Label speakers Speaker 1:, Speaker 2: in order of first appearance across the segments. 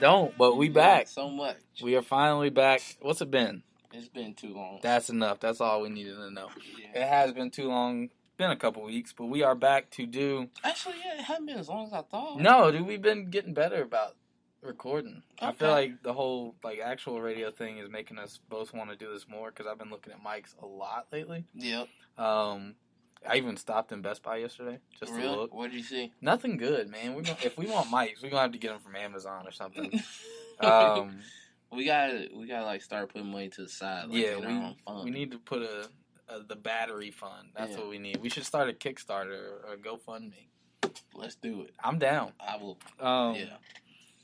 Speaker 1: don't, but we back.
Speaker 2: So much.
Speaker 1: We are finally back. What's it been?
Speaker 2: It's been too long.
Speaker 1: That's enough. That's all we needed to know.
Speaker 2: Yeah.
Speaker 1: It has been too long. Been a couple weeks, but we are back to do.
Speaker 2: Actually, yeah, it hasn't been as long as I thought.
Speaker 1: No, dude, we've been getting better about recording.
Speaker 2: Okay.
Speaker 1: I feel like the whole actual radio thing is making us both want to do this more because I've been looking at mics a lot lately.
Speaker 2: Yep.
Speaker 1: I even stopped in Best Buy yesterday just to look.
Speaker 2: What did you see?
Speaker 1: Nothing good, man. If we want mics, we're gonna have to get them from Amazon or something.
Speaker 2: We gotta start putting money to the side.
Speaker 1: We need to put the battery fund. That's what we need. We should start a Kickstarter or a GoFundMe.
Speaker 2: Let's do it.
Speaker 1: I'm down.
Speaker 2: I will.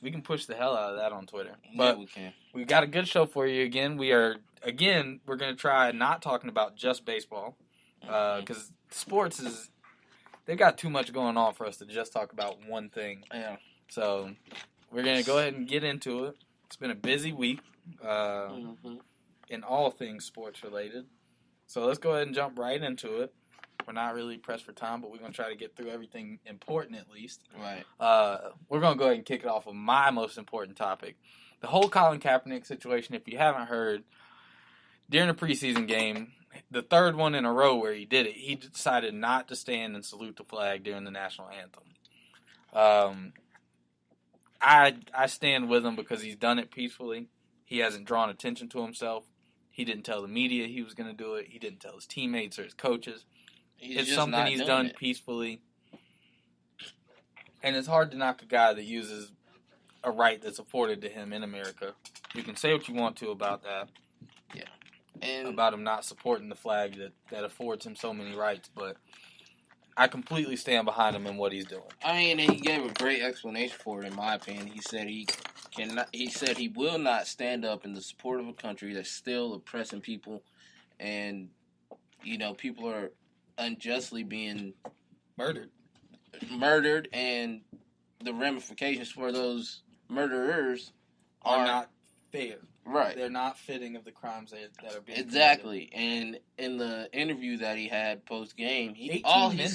Speaker 1: We can push the hell out of that on Twitter.
Speaker 2: But we can.
Speaker 1: We got a good show for you again. We're going to try not talking about just baseball. Because sports they've got too much going on for us to just talk about one thing.
Speaker 2: Yeah.
Speaker 1: So we're going to go ahead and get into it. It's been a busy week in all things sports related. So let's go ahead and jump right into it. We're not really pressed for time, but we're going to try to get through everything important at least.
Speaker 2: Right.
Speaker 1: We're going to go ahead and kick it off with my most important topic. The whole Colin Kaepernick situation, if you haven't heard, during a preseason game, the third one in a row where he did it, he decided not to stand and salute the flag during the national anthem. I stand with him because he's done it peacefully. He hasn't drawn attention to himself. He didn't tell the media he was going to do it. He didn't tell his teammates or his coaches. It's something he's done peacefully. And it's hard to knock a guy that uses a right that's afforded to him in America. You can say what you want to about that.
Speaker 2: Yeah. And
Speaker 1: about him not supporting the flag that affords him so many rights, but I completely stand behind him in what he's doing.
Speaker 2: I mean, he gave a great explanation for it, in my opinion. He said he will not stand up in the support of a country that's still oppressing people, and people are unjustly being murdered, and the ramifications for those murderers
Speaker 1: are not fair.
Speaker 2: Right.
Speaker 1: They're not fitting of the crimes that are being
Speaker 2: exactly. Committed. And in the interview that he had post game, all he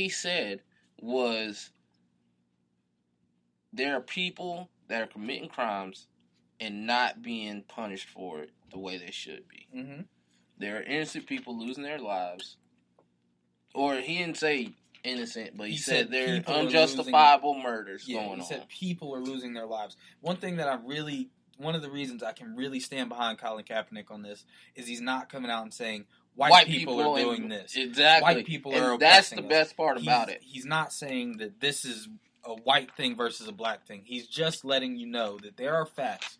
Speaker 2: said was there are people that are committing crimes and not being punished for it the way they should be.
Speaker 1: Mm-hmm.
Speaker 2: There are innocent people losing their lives. Or he didn't say innocent, but he said there are unjustifiable murders going on.
Speaker 1: He said people are losing their lives. One of the reasons I can really stand behind Colin Kaepernick on this is he's not coming out and saying white people are doing this.
Speaker 2: Exactly.
Speaker 1: White people are oppressing
Speaker 2: that's the best part about it.
Speaker 1: He's not saying that this is a white thing versus a black thing. He's just letting you know that there are facts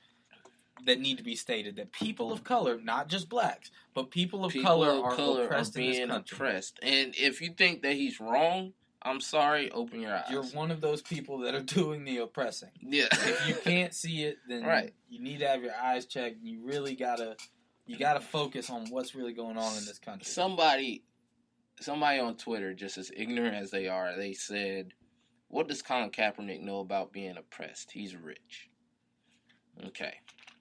Speaker 1: that need to be stated, that people of color, not just blacks, but people of color are oppressed in this country.
Speaker 2: Oppressed. And if you think that he's wrong, I'm sorry, open your eyes.
Speaker 1: You're one of those people that are doing the oppressing.
Speaker 2: Yeah.
Speaker 1: If you can't see it, then you need to have your eyes checked. You really gotta focus on what's really going on in this country.
Speaker 2: Somebody on Twitter, just as ignorant as they are, they said, "What does Colin Kaepernick know about being oppressed? He's rich." Okay.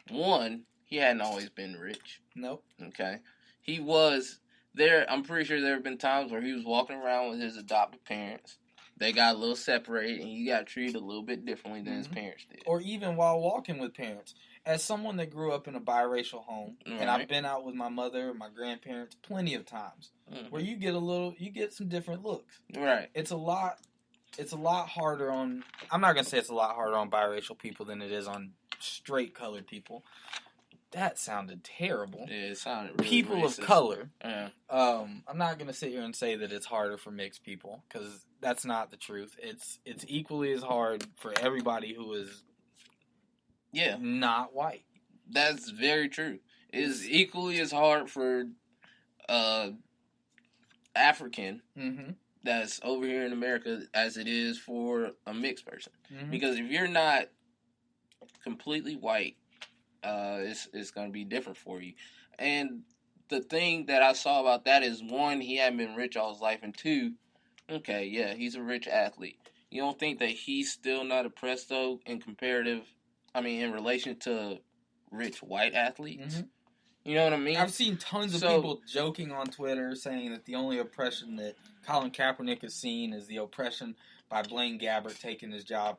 Speaker 2: One, he hadn't always been rich.
Speaker 1: Nope.
Speaker 2: Okay. He was there. I'm pretty sure there have been times where he was walking around with his adoptive parents. They got a little separated, and he got treated a little bit differently than his parents did.
Speaker 1: Or even while walking with parents. As someone that grew up in a biracial home, and I've been out with my mother and my grandparents plenty of times, where you get some different looks.
Speaker 2: Right.
Speaker 1: It's a lot harder on. I'm not gonna say it's a lot harder on biracial people than it is on straight colored people. That sounded terrible.
Speaker 2: Yeah, it sounded really
Speaker 1: people
Speaker 2: racist.
Speaker 1: Of color.
Speaker 2: Yeah.
Speaker 1: I'm not gonna sit here and say that it's harder for mixed people because that's not the truth. It's equally as hard for everybody who is not white.
Speaker 2: That's very true. It is equally as hard for African that's over here in America as it is for a mixed person. Mm-hmm. Because if you're not completely white, it's going to be different for you. And the thing that I saw about that is, one, he hadn't been rich all his life, and two, okay, yeah, he's a rich athlete. You don't think that he's still not oppressed, though, in relation to rich white athletes? Mm-hmm. You know what I mean?
Speaker 1: I've seen tons of people joking on Twitter saying that the only oppression that Colin Kaepernick has seen is the oppression by Blaine Gabbert taking his job.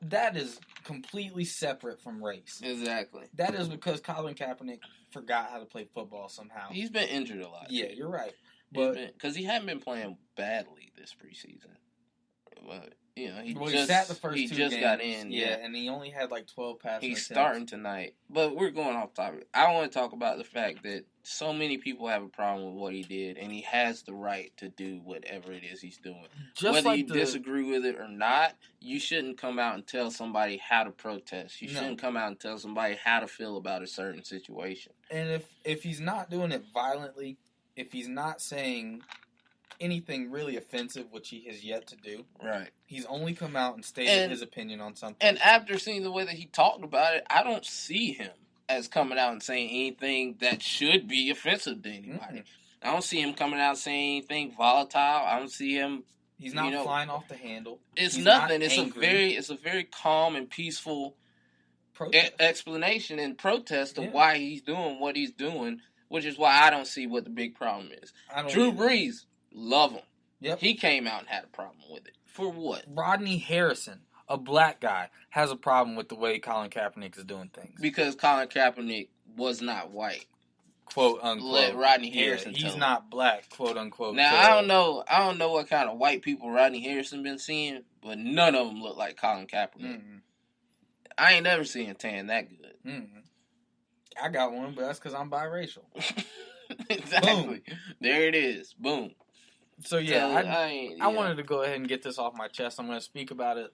Speaker 1: That is completely separate from race.
Speaker 2: Exactly.
Speaker 1: That is because Colin Kaepernick forgot how to play football somehow.
Speaker 2: He's been injured a lot.
Speaker 1: Yeah, you're right.
Speaker 2: Because he hadn't been playing badly this preseason. But, he
Speaker 1: sat the first two games.
Speaker 2: Got in.
Speaker 1: Yeah, and he only had 12 passes.
Speaker 2: He's starting tonight. But we're going off topic. I want to talk about the fact that so many people have a problem with what he did, and he has the right to do whatever it is he's doing. Whether you disagree with it or not, you shouldn't come out and tell somebody how to protest. You shouldn't come out and tell somebody how to feel about a certain situation.
Speaker 1: And if he's not doing it violently, if he's not saying anything really offensive, which he has yet to do.
Speaker 2: Right.
Speaker 1: He's only come out and stated his opinion on something.
Speaker 2: And after seeing the way that he talked about it, I don't see him as coming out and saying anything that should be offensive to anybody. I don't see him coming out saying anything volatile. I don't see him.
Speaker 1: He's not flying off the handle.
Speaker 2: It's nothing. It's a very calm and peaceful explanation and protest of why he's doing what he's doing, which is why I don't see what the big problem is. Drew Brees. Love him.
Speaker 1: Yep.
Speaker 2: He came out and had a problem with it. For what?
Speaker 1: Rodney Harrison, a black guy, has a problem with the way Colin Kaepernick is doing things.
Speaker 2: Because Colin Kaepernick was not white.
Speaker 1: Quote unquote.
Speaker 2: Let Rodney Harrison tell
Speaker 1: he's
Speaker 2: him.
Speaker 1: not black, quote unquote.
Speaker 2: Now I don't know what kind of white people Rodney Harrison been seeing, but none of them look like Colin Kaepernick. I ain't never seen a tan that good.
Speaker 1: I got one, but that's because I'm biracial.
Speaker 2: Exactly. Boom. There it is. Boom.
Speaker 1: So I wanted to go ahead and get this off my chest. I'm going to speak about it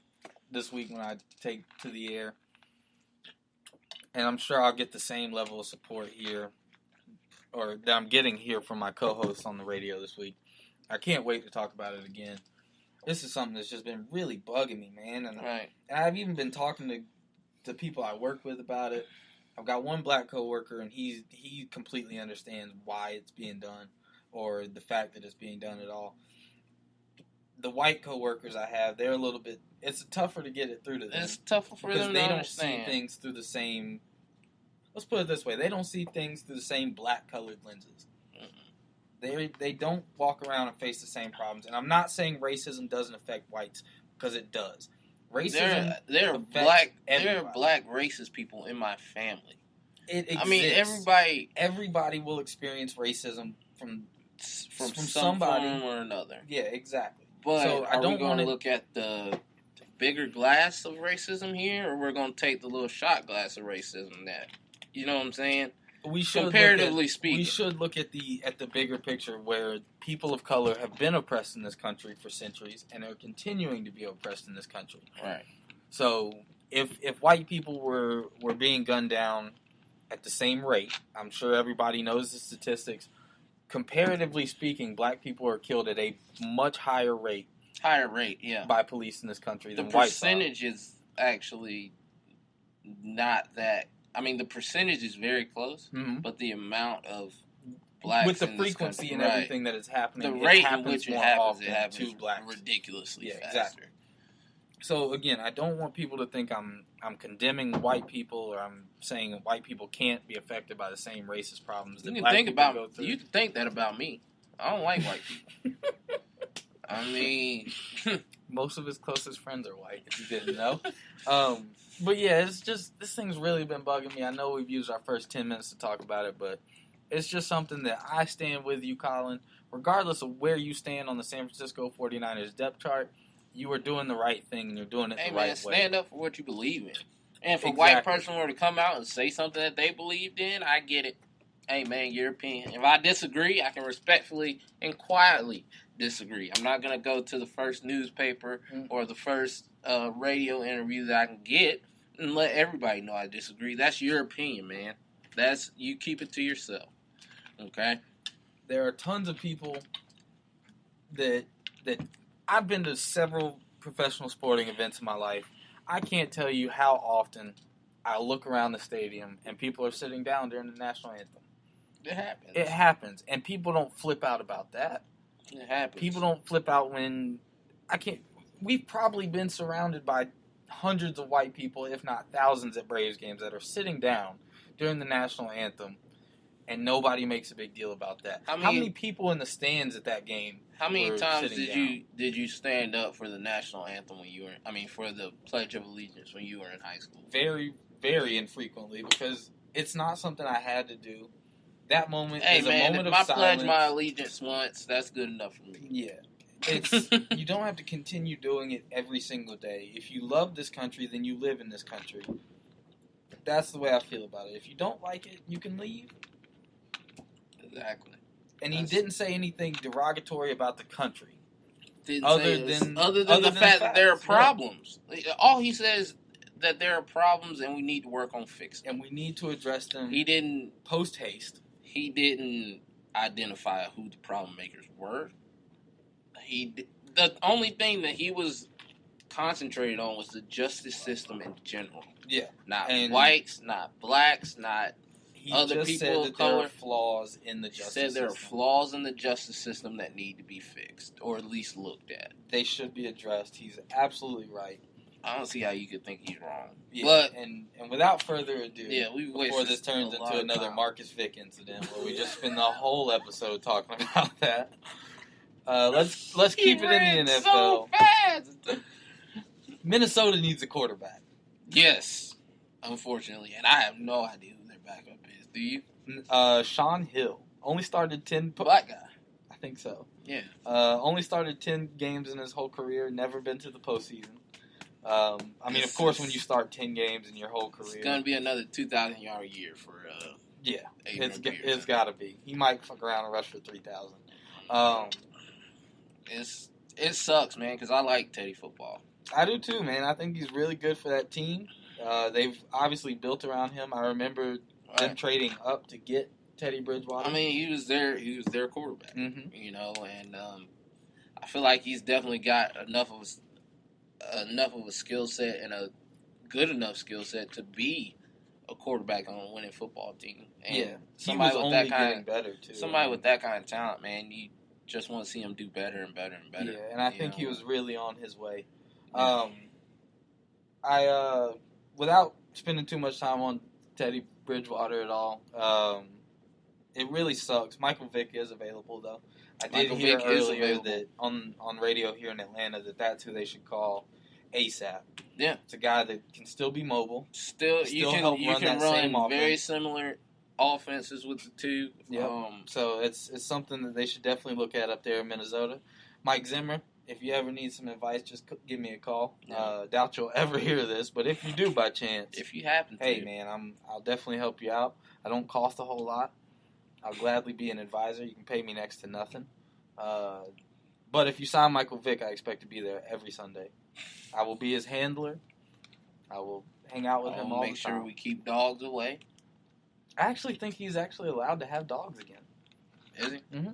Speaker 1: this week when I take to the air. And I'm sure I'll get the same level of support here, or that I'm getting here from my co-hosts on the radio this week. I can't wait to talk about it again. This is something that's just been really bugging me, man. And I've even been talking to people I work with about it. I've got one black coworker, and he completely understands why it's being done, or the fact that it's being done at all. The white coworkers I have, they're a little bit. It's tougher to get it through to them.
Speaker 2: It's tougher for them to understand.
Speaker 1: Because they don't see things through the same. Let's put it this way: they don't see things through the same black-colored lenses. They don't walk around and face the same problems. And I'm not saying racism doesn't affect whites, because it does. Racism.
Speaker 2: There are black racist people in my family.
Speaker 1: It exists.
Speaker 2: I mean,
Speaker 1: everybody will experience racism from
Speaker 2: some
Speaker 1: somebody
Speaker 2: form or another.
Speaker 1: Yeah, exactly.
Speaker 2: But so are we going to look at the bigger glass of racism here, or we're going to take the little shot glass of racism that, you know what I'm saying? Comparatively speaking,
Speaker 1: we should look at the bigger picture, where people of color have been oppressed in this country for centuries and are continuing to be oppressed in this country.
Speaker 2: Right.
Speaker 1: So if white people were being gunned down at the same rate, I'm sure everybody knows the statistics. Comparatively speaking, black people are killed at a much higher rate.
Speaker 2: Yeah.
Speaker 1: By police in this country than whites are.
Speaker 2: The percentage is actually not that. I mean, the percentage is very close, but the amount of blacks
Speaker 1: with the frequency and everything that is happening,
Speaker 2: the rate in which it happens
Speaker 1: to blacks
Speaker 2: ridiculously faster.
Speaker 1: Exactly. So again, I don't want people to think I'm condemning white people, or I'm saying white people can't be affected by the same racist problems that black people go through.
Speaker 2: You can think that about me. I don't like white people. I mean,
Speaker 1: most of his closest friends are white, if you didn't know. But yeah, it's just, this thing's really been bugging me. I know we've used our first 10 minutes to talk about it, but it's just something that I stand with you, Colin. Regardless of where you stand on the San Francisco 49ers depth chart, you are doing the right thing, and you're doing it the right way.
Speaker 2: Stand up for what you believe in. And if a white person were to come out and say something that they believed in, I get it. Hey, man, your opinion. If I disagree, I can respectfully and quietly disagree. I'm not going to go to the first newspaper or the first radio interview that I can get and let everybody know I disagree. That's your opinion, man. You keep it to yourself. Okay?
Speaker 1: There are tons of people that I've been to several professional sporting events in my life. I can't tell you how often I look around the stadium and people are sitting down during the national anthem. It happens. And people don't flip out about that.
Speaker 2: It happens.
Speaker 1: People don't flip out when we've probably been surrounded by hundreds of white people, if not thousands, at Braves games that are sitting down during the national anthem and nobody makes a big deal about that. How many people in the stands at that game?
Speaker 2: How many times did you stand up for the national anthem when you were? For the Pledge of Allegiance when you were in high school?
Speaker 1: Very, very infrequently, because it's not something I had to do. That moment is a moment of silence.
Speaker 2: I pledge my allegiance once. That's good enough for me.
Speaker 1: Yeah. You don't have to continue doing it every single day. If you love this country, then you live in this country. That's the way I feel about it. If you don't like it, you can leave.
Speaker 2: Exactly.
Speaker 1: And he didn't say anything derogatory about the country.
Speaker 2: Other than the fact that there are problems. Yeah. All he says that there are problems and we need to work on fixing them.
Speaker 1: And we need to address them.
Speaker 2: He didn't
Speaker 1: post haste.
Speaker 2: He didn't identify who the problem makers were. The only thing that he was concentrated on was the justice system in general.
Speaker 1: Yeah.
Speaker 2: Not whites, not blacks, not other people of color.
Speaker 1: There are flaws in the justice system.
Speaker 2: He said there are flaws in the justice system that need to be fixed, or at least looked at.
Speaker 1: They should be addressed. He's absolutely right.
Speaker 2: I don't see how you could think he's wrong.
Speaker 1: Yeah,
Speaker 2: but
Speaker 1: and without further ado,
Speaker 2: before
Speaker 1: this turns into another Marcus Vick incident where we just spend the whole episode talking about that. Let's keep it in the NFL.
Speaker 2: So fast.
Speaker 1: Minnesota needs a quarterback.
Speaker 2: Yes, unfortunately, and I have no idea who their backup is. Do you?
Speaker 1: Sean Hill only started 10.
Speaker 2: Black guy.
Speaker 1: I think so.
Speaker 2: Yeah.
Speaker 1: Only started 10 games in his whole career. Never been to the postseason. Of course, when you start 10 games in your whole career,
Speaker 2: it's gonna be another 2,000 yard year for.
Speaker 1: Yeah, it's got to be. He might fuck around and rush for 3,000.
Speaker 2: It sucks, man, because I like Teddy football.
Speaker 1: I do too, man. I think he's really good for that team. They've obviously built around him. I remember them trading up to get Teddy Bridgewater.
Speaker 2: He was their quarterback.
Speaker 1: Mm-hmm.
Speaker 2: And I feel like he's definitely got enough of a skill set and a good enough skill set to be a quarterback on a winning football team. And
Speaker 1: somebody with that kind of better too.
Speaker 2: Somebody with that kind of talent, man, you just want to see him do better and better and better.
Speaker 1: Yeah, and I think he was really on his way.
Speaker 2: Yeah.
Speaker 1: Without spending too much time on Teddy Bridgewater at all, it really sucks. Michael Vick is available though. I did hear earlier that on radio here in Atlanta that's who they should call ASAP.
Speaker 2: Yeah,
Speaker 1: it's a guy that can still be mobile.
Speaker 2: You can run very similar offenses with the two.
Speaker 1: Yeah. So it's something that they should definitely look at up there in Minnesota. Mike Zimmer, if you ever need some advice, just give me a call.
Speaker 2: Yeah.
Speaker 1: Doubt you'll ever hear this, but if you do by chance,
Speaker 2: if you happen to,
Speaker 1: hey man, I'll definitely help you out. I don't cost a whole lot. I'll gladly be an advisor. You can pay me next to nothing. But if you sign Michael Vick, I expect to be there every Sunday. I will be his handler. I will hang out with him all the time.
Speaker 2: Make sure we keep dogs away.
Speaker 1: I actually think he's actually allowed to have dogs again.
Speaker 2: Is he?
Speaker 1: Mm-hmm.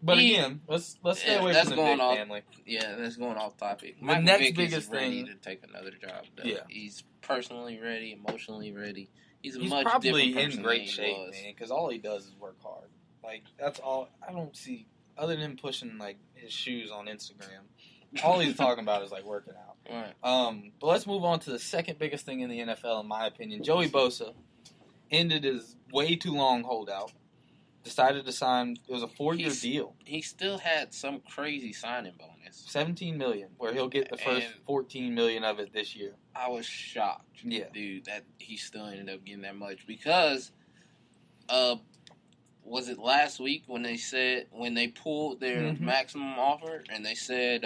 Speaker 1: But again, let's stay away from the Vick family.
Speaker 2: Yeah, that's going off topic.
Speaker 1: The next biggest thing
Speaker 2: is ready to take another job. Though.
Speaker 1: Yeah,
Speaker 2: he's personally ready, emotionally ready. He's
Speaker 1: much probably in great shape, man. Because all he does is work hard. Like that's all. I don't see other than him pushing like his shoes on Instagram. All he's talking about is like working out.
Speaker 2: Right.
Speaker 1: But let's move on to the second biggest thing in the NFL, in my opinion. Joey Bosa ended his way too long holdout. Decided to sign. It was a 4-year deal.
Speaker 2: He still had some crazy signing bonus.
Speaker 1: $17 million, where he'll get the first $14 million of it this year.
Speaker 2: I was shocked,
Speaker 1: dude,
Speaker 2: that he still ended up getting that much because, was it last week when they pulled their maximum offer and they said,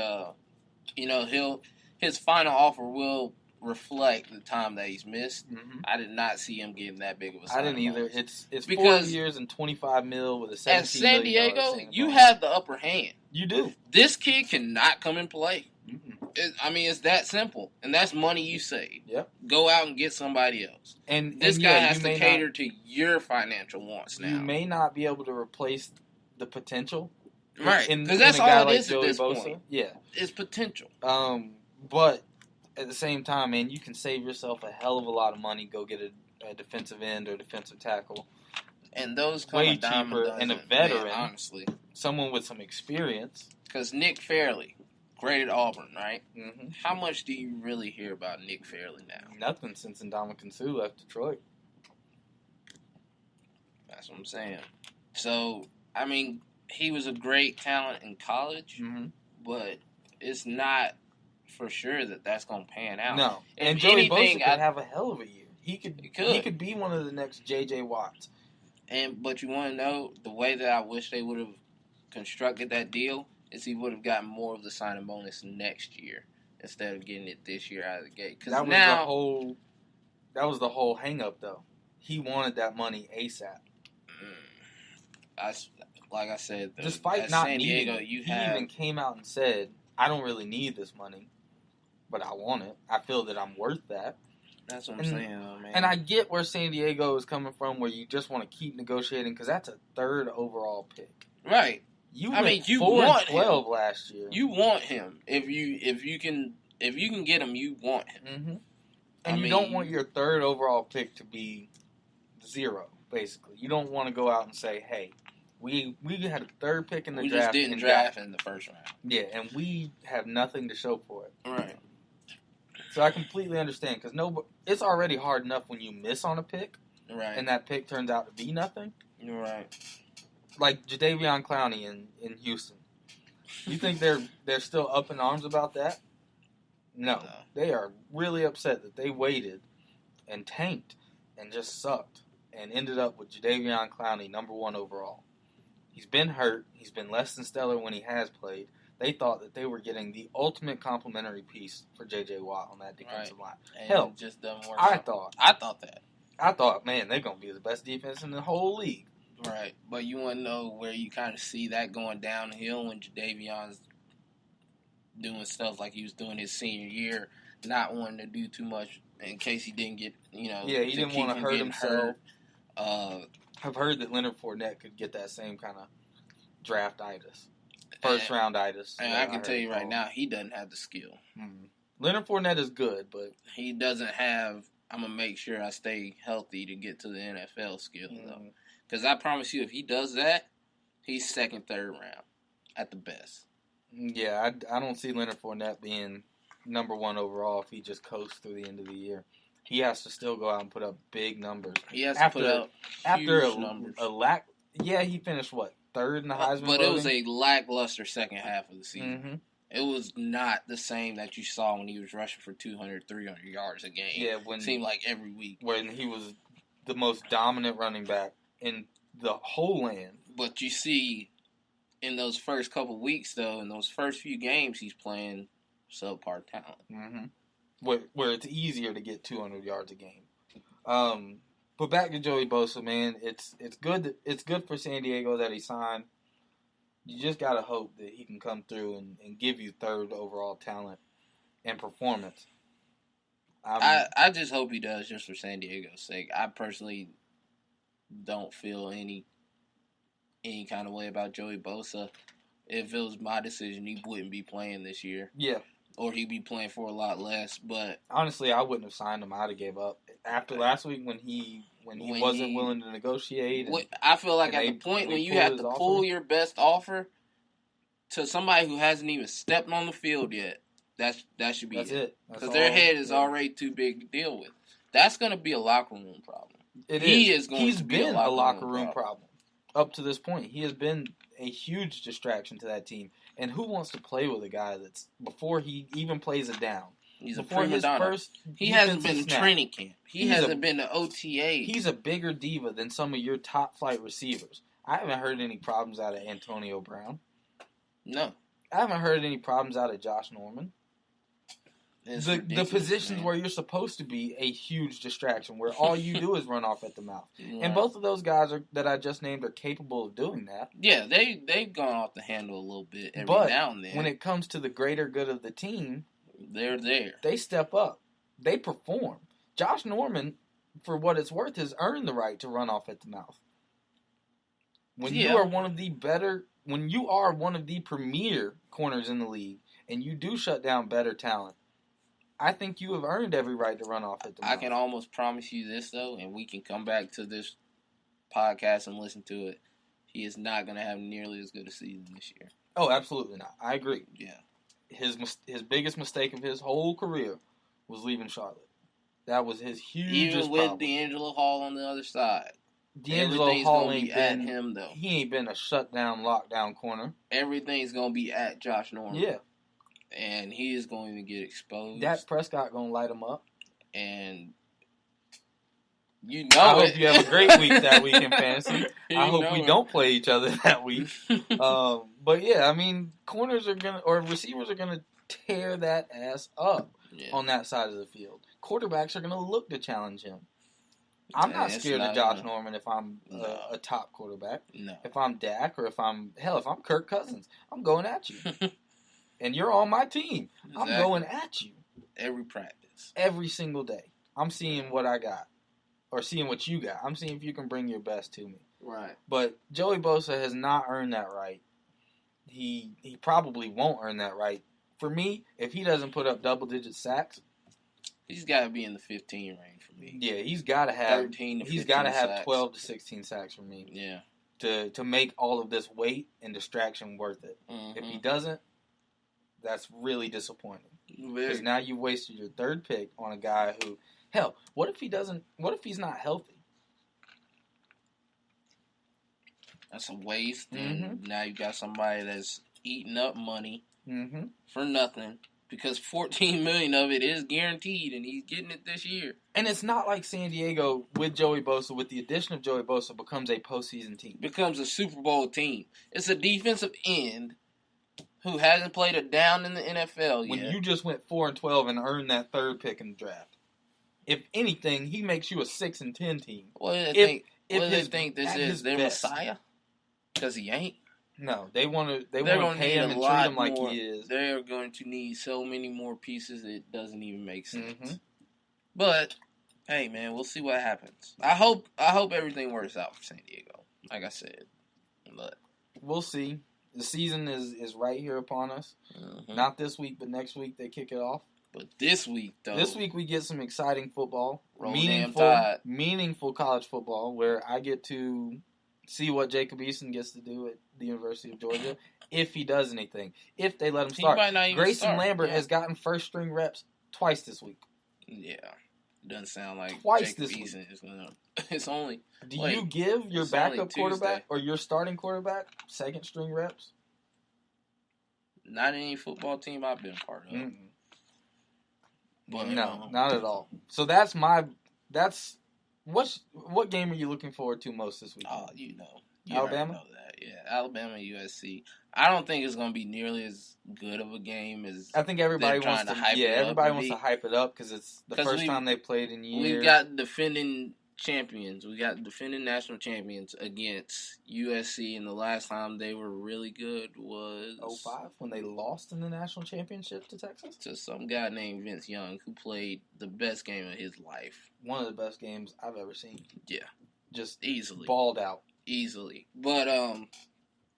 Speaker 2: his final offer will reflect the time that he's missed.
Speaker 1: Mm-hmm.
Speaker 2: I did not see him getting that big of a signing.
Speaker 1: I didn't either.
Speaker 2: Bonus.
Speaker 1: It's because 4 years and $25 million with a $17 million.
Speaker 2: At San Diego, you have the upper hand.
Speaker 1: You do.
Speaker 2: This kid cannot come and play.
Speaker 1: Mm-mm.
Speaker 2: It's that simple, and that's money you save.
Speaker 1: Yep.
Speaker 2: Go out and get somebody else.
Speaker 1: And
Speaker 2: this guy has to cater to your financial wants now.
Speaker 1: You may not be able to replace the potential,
Speaker 2: right? Because that's all it is at this
Speaker 1: Bosa.
Speaker 2: point.
Speaker 1: Yeah,
Speaker 2: it's potential.
Speaker 1: But at the same time, man, you can save yourself a hell of a lot of money. Go get a defensive end or defensive tackle,
Speaker 2: and those come
Speaker 1: way cheaper. And a veteran,
Speaker 2: man, honestly,
Speaker 1: someone with some experience.
Speaker 2: Because Nick Fairley, great at Auburn, right?
Speaker 1: Mm-hmm.
Speaker 2: How much do you really hear about Nick Fairley now?
Speaker 1: Nothing since Ndamukong Suh left Detroit.
Speaker 2: That's what I'm saying. So, I mean, he was a great talent in college, but it's not for sure that that's going to pan out.
Speaker 1: No. And Joey Bosa could have a hell of a year. He could be one of the next J.J. Watts.
Speaker 2: But you want to know, the way that I wish they would have constructed that deal is he would have gotten more of the signing bonus next year instead of getting it this year out of the gate. Because
Speaker 1: that was the whole hang up, though. He wanted that money ASAP.
Speaker 2: Like I said,
Speaker 1: despite not San Diego, he even came out and said, "I don't really need this money, but I want it. I feel that I'm worth that."
Speaker 2: That's what I'm saying, though, man.
Speaker 1: And I get where San Diego is coming from, where you just want to keep negotiating because that's a 3rd overall pick.
Speaker 2: Right.
Speaker 1: You want 12 him. Last year.
Speaker 2: You want him if you can get him. You want him.
Speaker 1: Mm-hmm. And you don't want your 3rd overall pick to be 0. Basically, you don't want to go out and say, "Hey, we had a 3rd pick in the draft. We
Speaker 2: just didn't draft in the first round."
Speaker 1: Yeah, and we have nothing to show for it.
Speaker 2: Right.
Speaker 1: So I completely understand because it's already hard enough when you miss on a pick,
Speaker 2: right?
Speaker 1: And that pick turns out to be nothing.
Speaker 2: Right.
Speaker 1: Like Jadeveon Clowney in Houston. You think they're still up in arms about that? No. They are really upset that they waited and tanked and just sucked and ended up with Jadeveon Clowney, number 1 overall. He's been hurt. He's been less than stellar when he has played. They thought that they were getting the ultimate complementary piece for J.J. Watt on that defensive line.
Speaker 2: And
Speaker 1: hell,
Speaker 2: it just doesn't work.
Speaker 1: I thought
Speaker 2: that.
Speaker 1: I thought, man, they're going to be the best defense in the whole league.
Speaker 2: Right. But you want to know where you kind of see that going downhill when Jadeveon's doing stuff like he was doing his senior year, not wanting to do too much in case he didn't get, he
Speaker 1: didn't want to hurt himself.
Speaker 2: Hurt.
Speaker 1: I've heard that Leonard Fournette could get that same kind of draft-itis. First-round-itis.
Speaker 2: And I can tell you right now, he doesn't have the skill.
Speaker 1: Mm-hmm. Leonard Fournette is good, but
Speaker 2: he doesn't have, I'm going to make sure I stay healthy to get to the NFL skill, though. Because I promise you, if he does that, he's 2nd, 3rd round at the best.
Speaker 1: Yeah, I don't see Leonard Fournette being number 1 overall if he just coasts through the end of the year. He has to still go out and put up big numbers.
Speaker 2: He has to put up huge numbers.
Speaker 1: Yeah, he finished, 3rd in the Heisman
Speaker 2: But
Speaker 1: voting?
Speaker 2: it was a lackluster second half of the season.
Speaker 1: Mm-hmm.
Speaker 2: It was not the same that you saw when he was rushing for 200, 300 yards a game.
Speaker 1: Yeah,
Speaker 2: it seemed like every week.
Speaker 1: When he was the most dominant running back in the whole land.
Speaker 2: But you see, in those first couple weeks, though, in those first few games, he's playing subpar talent.
Speaker 1: Mm-hmm. Where it's easier to get 200 yards a game. But back to Joey Bosa, man, it's good for San Diego that he signed. You just gotta hope that he can come through and give you 3rd overall talent and performance.
Speaker 2: I just hope he does, just for San Diego's sake. I personally don't feel any kind of way about Joey Bosa. If it was my decision, he wouldn't be playing this year.
Speaker 1: Yeah.
Speaker 2: Or he'd be playing for a lot less. But
Speaker 1: honestly, I wouldn't have signed him. I'd have gave up after last week when he wasn't willing to negotiate.
Speaker 2: I feel like at the point when you have to pull your best offer to somebody who hasn't even stepped on the field yet, that should be it. Because their head is already too big to deal with. That's going to be a locker room problem.
Speaker 1: He's been a locker room problem up to this point. He has been a huge distraction to that team. And who wants to play with a guy that's, before he even plays it down?
Speaker 2: He's a prima donna. He hasn't been in training camp. He hasn't been to OTA.
Speaker 1: He's a bigger diva than some of your top flight receivers. I haven't heard any problems out of Antonio Brown.
Speaker 2: No.
Speaker 1: I haven't heard any problems out of Josh Norman. The positions where you're supposed to be a huge distraction, where all you do is run off at the mouth. Right. And both of those guys that I just named are capable of doing that.
Speaker 2: Yeah, they've gone off the handle a little bit every now and then.
Speaker 1: When it comes to the greater good of the team,
Speaker 2: they're there.
Speaker 1: They step up. They perform. Josh Norman, for what it's worth, has earned the right to run off at the mouth. When you are one of the premier corners in the league, and you do shut down better talent, I think you have earned every right to run off at the mouth.
Speaker 2: I can almost promise you this, though, and we can come back to this podcast and listen to it. He is not going to have nearly as good a season this year.
Speaker 1: Oh, absolutely not. I agree.
Speaker 2: Yeah.
Speaker 1: His biggest mistake of his whole career was leaving Charlotte. That was his hugest problem.
Speaker 2: Even with D'Angelo Hall on the other side.
Speaker 1: D'Angelo Hall ain't
Speaker 2: at him though.
Speaker 1: He ain't been a shutdown, lockdown corner.
Speaker 2: Everything's gonna be at Josh Norman.
Speaker 1: Yeah,
Speaker 2: and he is going to get exposed.
Speaker 1: Dak Prescott gonna light him up,
Speaker 2: and
Speaker 1: I hope you have a great week that week in fantasy. I hope we don't play each other that week. But yeah, I mean, receivers are gonna tear that ass up on that side of the field. Quarterbacks are gonna look to challenge him. I'm not scared of Josh Norman if I'm a top quarterback.
Speaker 2: No.
Speaker 1: If I'm Dak or if I'm Kirk Cousins, I'm going at you. And you're on my team. Exactly. I'm going at you.
Speaker 2: Every practice.
Speaker 1: Every single day. I'm seeing what I got. Or seeing what you got. I'm seeing if you can bring your best to me.
Speaker 2: Right.
Speaker 1: But Joey Bosa has not earned that right. He probably won't earn that right. For me, if he doesn't put up double-digit sacks,
Speaker 2: he's got to be in the 15 range for me.
Speaker 1: Yeah, he's got to have
Speaker 2: 13 to 15
Speaker 1: He's got to have
Speaker 2: sacks.
Speaker 1: 12 to 16 sacks for me.
Speaker 2: Yeah.
Speaker 1: To make all of this weight and distraction worth it. Mm-hmm. If he doesn't, that's really disappointing. Because now you wasted your third pick on a guy who, hell, what if he's not healthy?
Speaker 2: That's a waste. And now you got somebody that's eating up money for nothing. Because $14 million of it is guaranteed, and he's getting it this year.
Speaker 1: And it's not like San Diego with Joey Bosa, with the addition of Joey Bosa, becomes a postseason team.
Speaker 2: Becomes a Super Bowl team. It's a defensive end who hasn't played a down in the NFL yet.
Speaker 1: When you just went 4-12 and earned that third pick in the draft. If anything, he makes you a 6-10 team.
Speaker 2: What do they think this is? Their Messiah? Because he ain't.
Speaker 1: No, they want to pay him and treat him like he is.
Speaker 2: They're going to need so many more pieces it doesn't even make sense. But hey, man, we'll see what happens. I hope everything works out for San Diego. Like I said, but
Speaker 1: we'll see. The season is right here upon us. Not this week, but next week they kick it off.
Speaker 2: But this week, though,
Speaker 1: we get some exciting football, meaningful college football, where I get to see what Jacob Eason gets to do at the University of Georgia, if he does anything, if they let him start. Grayson Lambert has gotten first string reps twice this week.
Speaker 2: Yeah, doesn't sound like
Speaker 1: twice
Speaker 2: Jacob
Speaker 1: this
Speaker 2: Eason
Speaker 1: week.
Speaker 2: Is gonna. It's only.
Speaker 1: Do you give your backup quarterback or your starting quarterback second string reps?
Speaker 2: Not any football team I've been a part of.
Speaker 1: But no, not at all. So what game are you looking forward to most this week?
Speaker 2: Oh, you know.
Speaker 1: Alabama?
Speaker 2: Know that. Yeah, Alabama, USC. I don't think it's going to be nearly as good of a game as
Speaker 1: I think everybody wants to hype it up. Everybody wants to hype it up because it's the first time they played in years.
Speaker 2: We've got defending champions. We got defending national champions against USC, and the last time they were really good was
Speaker 1: 2005 when they lost in the national championship to Texas?
Speaker 2: To some guy named Vince Young who played the best game of his life.
Speaker 1: One of the best games I've ever seen.
Speaker 2: Yeah.
Speaker 1: Just
Speaker 2: easily.
Speaker 1: Balled out.
Speaker 2: Easily. But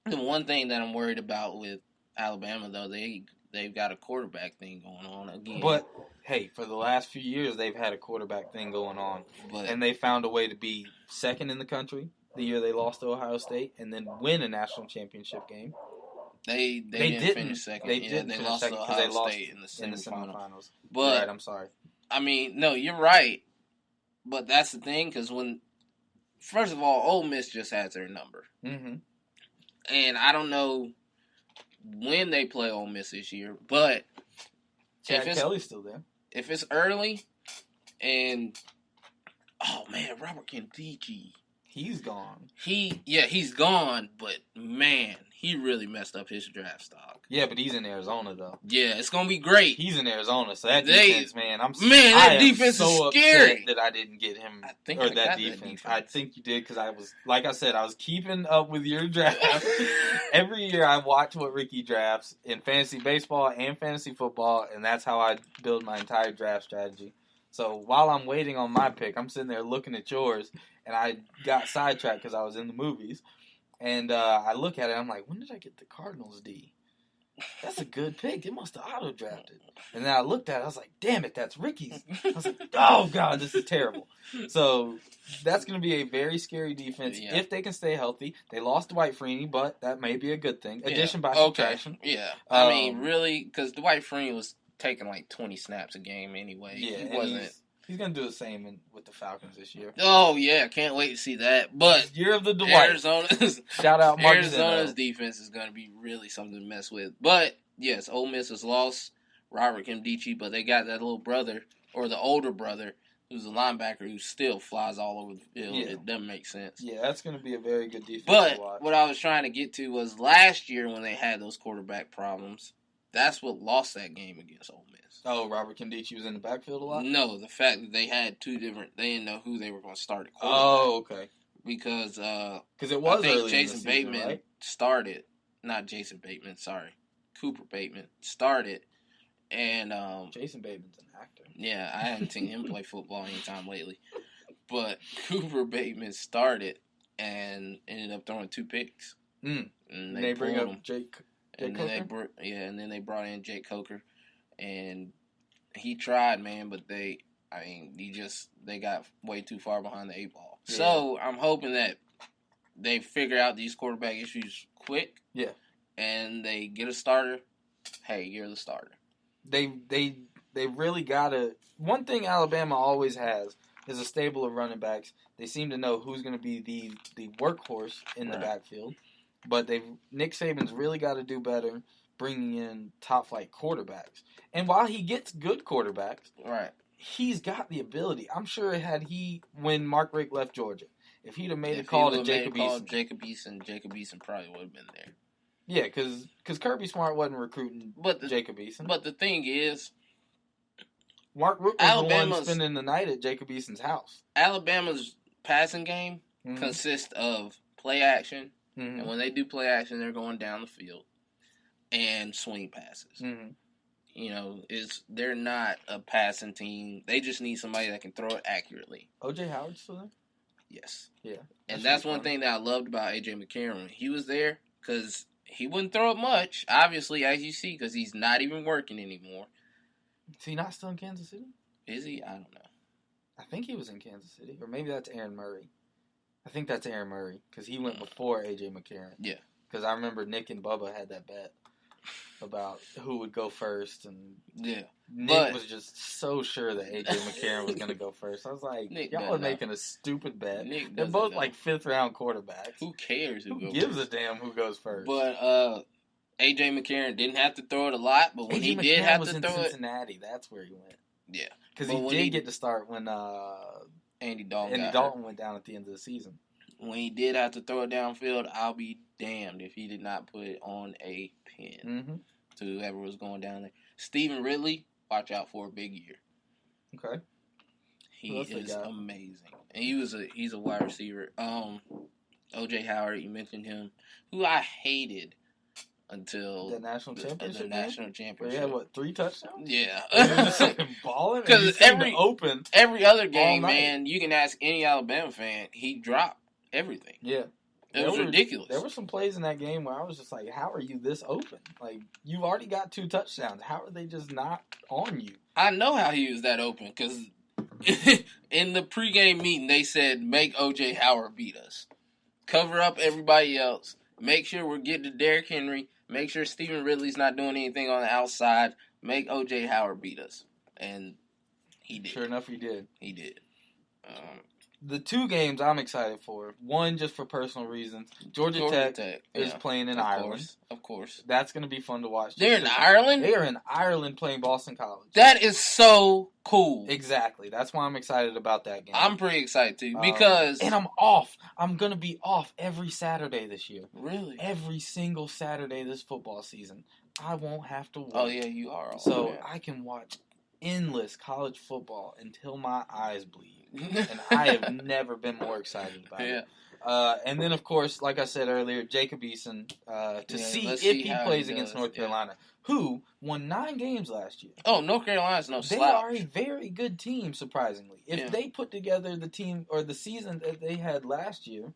Speaker 2: the one thing that I'm worried about with Alabama, though, they've got a quarterback thing going on again.
Speaker 1: But hey, for the last few years, they've had a quarterback thing going on. And they found a way to be second in the country the year they lost to Ohio State and then win a national championship game.
Speaker 2: They didn't finish second.
Speaker 1: They
Speaker 2: lost to Ohio State in the semifinals.
Speaker 1: But right, I'm sorry.
Speaker 2: I mean, no, you're right. But that's the thing, because first of all, Ole Miss just has their number. And I don't know when they play Ole Miss this year, but
Speaker 1: Chad Kelly's still there.
Speaker 2: If it's early, and Robert Kendichi,
Speaker 1: he's gone.
Speaker 2: He's gone, but man, he really messed up his draft stock.
Speaker 1: Yeah, but he's in Arizona though.
Speaker 2: Yeah, it's gonna be great.
Speaker 1: He's in Arizona, so that defense, man,
Speaker 2: that defense is scary.
Speaker 1: That I didn't get him
Speaker 2: that
Speaker 1: defense. I think you did because I was, like I said, I was keeping up with your draft. Every year I watch what Ricky drafts in fantasy baseball and fantasy football, and that's how I build my entire draft strategy. So while I'm waiting on my pick, I'm sitting there looking at yours, and I got sidetracked because I was in the movies. And I look at it, I'm like, when did I get the Cardinals D? That's a good pick. It must have auto-drafted. And then I looked at it, I was like, damn it, that's Ricky's. I was like, oh, God, this is terrible. So that's going to be a very scary defense if they can stay healthy. They lost Dwight Freeney, but that may be a good thing. Addition by subtraction.
Speaker 2: Yeah. I mean, really, because Dwight Freeney was taking like 20 snaps a game anyway.
Speaker 1: Yeah,
Speaker 2: he wasn't.
Speaker 1: He's going to do the same with the Falcons this year.
Speaker 2: Oh, yeah. Can't wait to see that. But
Speaker 1: year of the Dwight. Shout out Mark
Speaker 2: Arizona's defense is going to be really something to mess with. But, yes, Ole Miss has lost Robert Nkemdiche, but they got that little brother, or the older brother, who's a linebacker who still flies all over the field. Yeah. It doesn't make sense.
Speaker 1: Yeah, that's going to be a very good defense to watch.
Speaker 2: But what I was trying to get to was last year when they had those quarterback problems, that's what lost that game against Ole Miss.
Speaker 1: Oh, Robert Nkemdiche was in the backfield a lot?
Speaker 2: No, the fact that they had two different... They didn't know who they were going to start at quarterback.
Speaker 1: Oh, okay.
Speaker 2: Because
Speaker 1: it was
Speaker 2: I think
Speaker 1: early
Speaker 2: Jason
Speaker 1: in the
Speaker 2: Bateman
Speaker 1: season, right?
Speaker 2: started. Not Jason Bateman, sorry. Cooper Bateman started. And
Speaker 1: Jason Bateman's an actor.
Speaker 2: Yeah, I haven't seen him play football anytime lately. But Cooper Bateman started and ended up throwing 2 picks.
Speaker 1: And they bring up him. Jake
Speaker 2: and
Speaker 1: Coker?
Speaker 2: then they brought in Jake Coker. And he tried, man, but they got way too far behind the 8 ball. Yeah. So I'm hoping that they figure out these quarterback issues quick.
Speaker 1: Yeah.
Speaker 2: And they get a starter. Hey, you're the starter.
Speaker 1: They really gotta. One thing Alabama always has is a stable of running backs. They seem to know who's going to be the workhorse in the backfield. But Nick Saban's really got to do better bringing in top flight quarterbacks. And while he gets good quarterbacks, he's got the ability. I'm sure when Mark Richt left Georgia, if he'd have made a call to Jacob Eason,
Speaker 2: Jacob Eason probably would have been there.
Speaker 1: Yeah, because Kirby Smart wasn't recruiting Jacob Eason.
Speaker 2: But the thing is,
Speaker 1: Mark Richt was the one spending the night at Jacob Eason's house.
Speaker 2: Alabama's passing game consists of play action, and when they do play action, they're going down the field, and swing passes. You know, they're not a passing team. They just need somebody that can throw it accurately.
Speaker 1: O.J. Howard's still there?
Speaker 2: Yes.
Speaker 1: Yeah.
Speaker 2: And that's one thing that I loved about A.J. McCarron when he was there, because he wouldn't throw it much, obviously, as you see, because he's not even working anymore.
Speaker 1: Is he not still in Kansas City?
Speaker 2: Is he? I don't know.
Speaker 1: I think he was in Kansas City. Or maybe that's Aaron Murray. I think that's Aaron Murray, because he went before A.J. McCarron.
Speaker 2: Yeah.
Speaker 1: Because I remember Nick and Bubba had that bet about who would go first, and Nick was just so sure that A.J. McCarron was going to go first. I was like, y'all are making a stupid bet. They're both like 5th-round quarterbacks.
Speaker 2: Who cares who
Speaker 1: gives a damn who goes first?
Speaker 2: But A.J. McCarron didn't have to throw it a lot, but when he did have to throw it...
Speaker 1: Cincinnati, that's where he went.
Speaker 2: Yeah.
Speaker 1: Because he did get to start when
Speaker 2: Andy Dalton
Speaker 1: went down at the end of the season.
Speaker 2: When he did have to throw it downfield, I'll be damned if he did not put it on a pin to whoever was going down there. Stephen Ridley, watch out for a big year.
Speaker 1: Okay.
Speaker 2: He is amazing. And he's a wide receiver. O.J. Howard, you mentioned him, who I hated until
Speaker 1: the national championship.
Speaker 2: Where
Speaker 1: he had 3 touchdowns?
Speaker 2: Yeah.
Speaker 1: Balling.
Speaker 2: Because every other game, man, you can ask any Alabama fan, he dropped everything.
Speaker 1: Yeah.
Speaker 2: It was ridiculous.
Speaker 1: There were some plays in that game where I was just like, how are you this open? Like, you've already got 2 touchdowns. How are they just not on you?
Speaker 2: I know how he was that open, because in the pregame meeting, they said, make O.J. Howard beat us. Cover up everybody else. Make sure we're getting to Derrick Henry. Make sure Stephen Ridley's not doing anything on the outside. Make O.J. Howard beat us. And he did.
Speaker 1: Sure enough, he did.
Speaker 2: He did.
Speaker 1: The 2 games I'm excited for. One, just for personal reasons. Georgia Tech is playing in Ireland.
Speaker 2: Of course.
Speaker 1: That's going to be fun to watch.
Speaker 2: They're in Ireland?
Speaker 1: They are in Ireland playing Boston College.
Speaker 2: That is so cool.
Speaker 1: Exactly. That's why I'm excited about that game.
Speaker 2: I'm pretty excited, too, because...
Speaker 1: and I'm off. I'm going to be off every Saturday this year.
Speaker 2: Really?
Speaker 1: Every single Saturday this football season. I won't have to work.
Speaker 2: Oh, yeah, you are off.
Speaker 1: So I can watch endless college football until my eyes bleed. And I have never been more excited about it. And then, of course, like I said earlier, Jacob Eason, to see if he plays against North Carolina, who won 9 games last year.
Speaker 2: Oh, North Carolina's no slouch.
Speaker 1: They are a very good team, surprisingly. If they put together the team or the season that they had last year,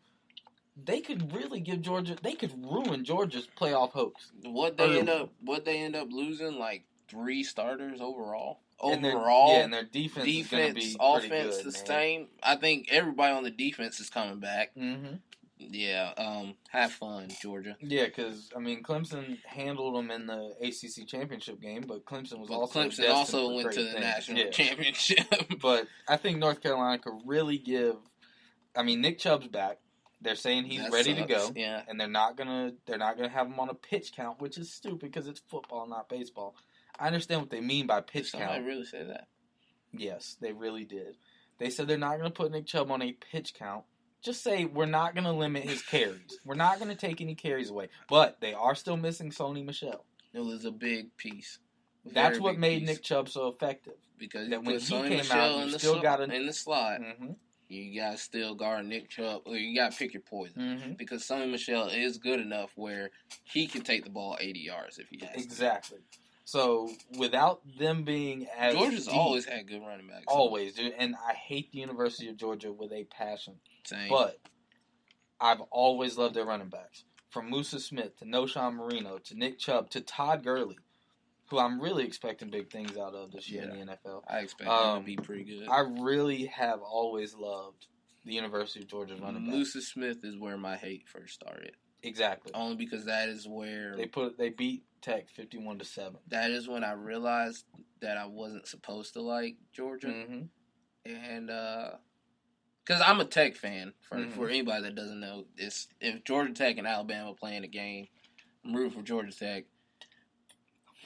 Speaker 1: they could really give Georgia. They could ruin Georgia's playoff hopes.
Speaker 2: What they end up losing, like 3 starters overall.
Speaker 1: And their defense is going to be
Speaker 2: offense
Speaker 1: good,
Speaker 2: the same. I think everybody on the defense is coming back.
Speaker 1: Mm-hmm.
Speaker 2: Yeah, have fun, Georgia.
Speaker 1: Yeah, because, I mean, Clemson handled them in the ACC championship game, but Clemson was also
Speaker 2: Clemson also went to the national championship.
Speaker 1: But I think North Carolina could really give. I mean, Nick Chubb's back. They're saying he's ready to go.
Speaker 2: Yeah,
Speaker 1: and they're not gonna have him on a pitch count, which is stupid because it's football, not baseball. I understand what they mean by pitch count.
Speaker 2: Somebody really say that?
Speaker 1: Yes, they really did. They said they're not gonna put Nick Chubb on a pitch count. Just say we're not going to limit his carries. We're not going to take any carries away. But they are still missing Sony Michel.
Speaker 2: It was a big piece.
Speaker 1: That's what made Nick Chubb so effective.
Speaker 2: Because that when he came out, in the slot,
Speaker 1: mm-hmm.
Speaker 2: you got to still guard Nick Chubb. Or you got to pick your poison.
Speaker 1: Mm-hmm.
Speaker 2: Because Sony Michel is good enough where he can take the ball 80 yards if he has to.
Speaker 1: Exactly. So, without them being as
Speaker 2: Georgia's
Speaker 1: deep,
Speaker 2: always had good running backs.
Speaker 1: Always, dude. And I hate the University of Georgia with a passion.
Speaker 2: Same.
Speaker 1: But I've always loved their running backs. From Musa Smith to Noshawn Marino to Nick Chubb to Todd Gurley, who I'm really expecting big things out of this year in the NFL.
Speaker 2: I expect him to be pretty good.
Speaker 1: I really have always loved the University of Georgia's running backs.
Speaker 2: Musa Smith is where my hate first started.
Speaker 1: Exactly.
Speaker 2: Only because that is where
Speaker 1: they beat Tech 51-7.
Speaker 2: That is when I realized that I wasn't supposed to like Georgia, and because I'm a Tech fan. For anybody that doesn't know, if Georgia Tech and Alabama playing a game, I'm rooting for Georgia Tech.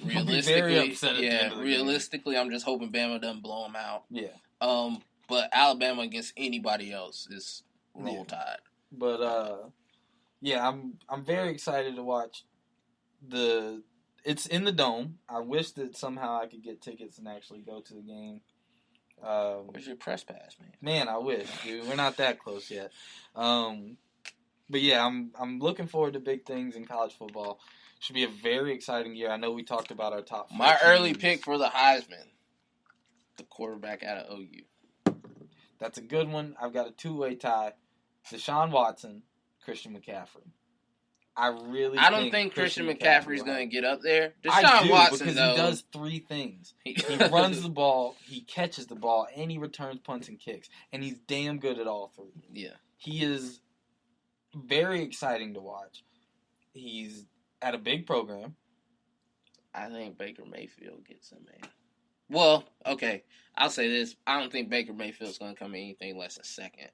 Speaker 2: Realistically, I'm just hoping Bama doesn't blow them out.
Speaker 1: Yeah.
Speaker 2: But Alabama against anybody else is roll tide.
Speaker 1: But I'm very excited to watch it's in the Dome. I wish that somehow I could get tickets and actually go to the game.
Speaker 2: Where's your press pass, man?
Speaker 1: Man, I wish, dude. We're not that close yet. But yeah, I'm looking forward to big things in college football. Should be a very exciting year. I know we talked about our top 4
Speaker 2: My
Speaker 1: teams.
Speaker 2: early pick for the Heisman, the quarterback out of OU.
Speaker 1: That's a good one. I've got a 2-way tie. Deshaun Watson, Christian McCaffrey. I don't think
Speaker 2: Christian McCaffrey's going to get up there.
Speaker 1: Deshaun Watson, because he does 3 things. He runs the ball, he catches the ball, and he returns punts and kicks. And he's damn good at all 3.
Speaker 2: Yeah.
Speaker 1: He is very exciting to watch. He's at a big program.
Speaker 2: I think Baker Mayfield gets him, man. Well, okay. I'll say this. I don't think Baker Mayfield's going to come in anything less than second.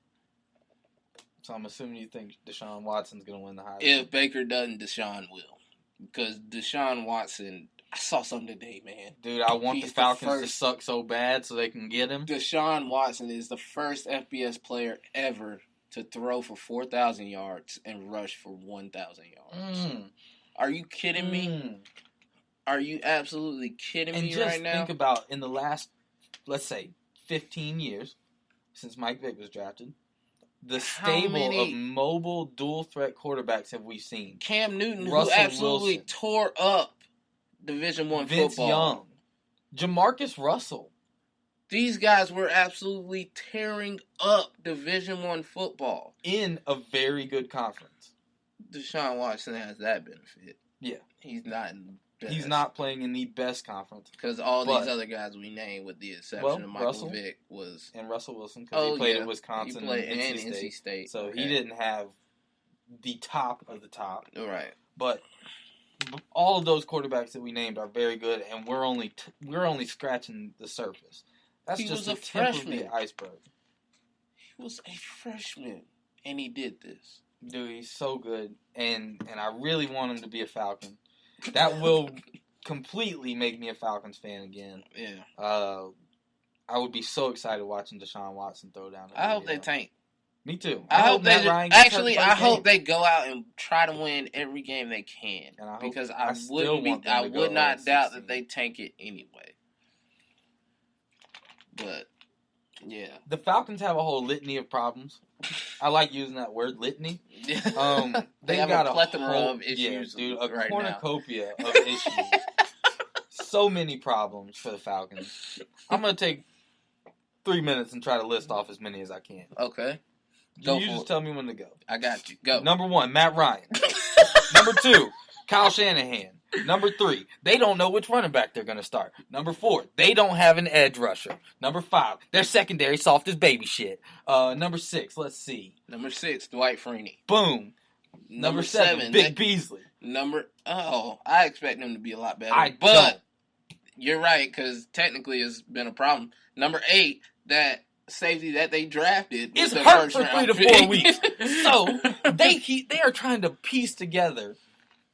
Speaker 1: So I'm assuming you think Deshaun Watson's going to win the Heisman.
Speaker 2: If Baker doesn't, Deshaun will. Because Deshaun Watson, I saw something today, man.
Speaker 1: Dude, I want the Falcons to suck so bad so they can get him.
Speaker 2: Deshaun Watson is the first FBS player ever to throw for 4,000 yards and rush for 1,000 yards. Are you kidding me? Are you absolutely kidding me right now?
Speaker 1: And just think about, in the last, let's say, 15 years, since Mike Vick was drafted, the stable of mobile dual-threat quarterbacks have we seen?
Speaker 2: Cam Newton, who absolutely tore up Division I football.
Speaker 1: Vince Young. Jamarcus Russell.
Speaker 2: These guys were absolutely tearing up Division I football.
Speaker 1: In a very good conference.
Speaker 2: Deshaun Watson has that benefit.
Speaker 1: Yeah.
Speaker 2: He's not in the best.
Speaker 1: He's not playing in the best conference.
Speaker 2: Because all these other guys we named, with the exception of Michael Vick, was...
Speaker 1: And Russell Wilson, because he played at Wisconsin
Speaker 2: and
Speaker 1: NC State. So he didn't have the top of the top.
Speaker 2: Right.
Speaker 1: But all of those quarterbacks that we named are very good, and we're only scratching the surface. That's just the tip of the iceberg.
Speaker 2: He was a freshman, and he did this.
Speaker 1: Dude, he's so good, and I really want him to be a Falcon. That will completely make me a Falcons fan again.
Speaker 2: Yeah.
Speaker 1: I would be so excited watching Deshaun Watson throw down.
Speaker 2: I hope they tank.
Speaker 1: Me too.
Speaker 2: I hope they go out and try to win every game they can. Because I would not doubt that they tank it anyway. But yeah,
Speaker 1: the Falcons have a whole litany of problems. I like using that word, litany.
Speaker 2: They
Speaker 1: have
Speaker 2: got a plethora of issues,
Speaker 1: dude. A
Speaker 2: right
Speaker 1: cornucopia of issues. So many problems for the Falcons. I'm gonna take 3 minutes and try to list off as many as I can.
Speaker 2: Okay.
Speaker 1: You just tell me when to go.
Speaker 2: I got you. Go.
Speaker 1: Number 1, Matt Ryan. Number 2, Kyle Shanahan. Number 3, they don't know which running back they're going to start. Number 4, they don't have an edge rusher. Number 5, their secondary soft as baby shit. Number 6, let's see.
Speaker 2: Number 6, Dwight Freeney.
Speaker 1: Boom. Number 7, Vic Beasley.
Speaker 2: I expect them to be a lot better.
Speaker 1: But
Speaker 2: you're right, because technically it's been a problem. Number 8, that safety that they drafted
Speaker 1: is hurt for 3 to 4 weeks. So they are trying to piece together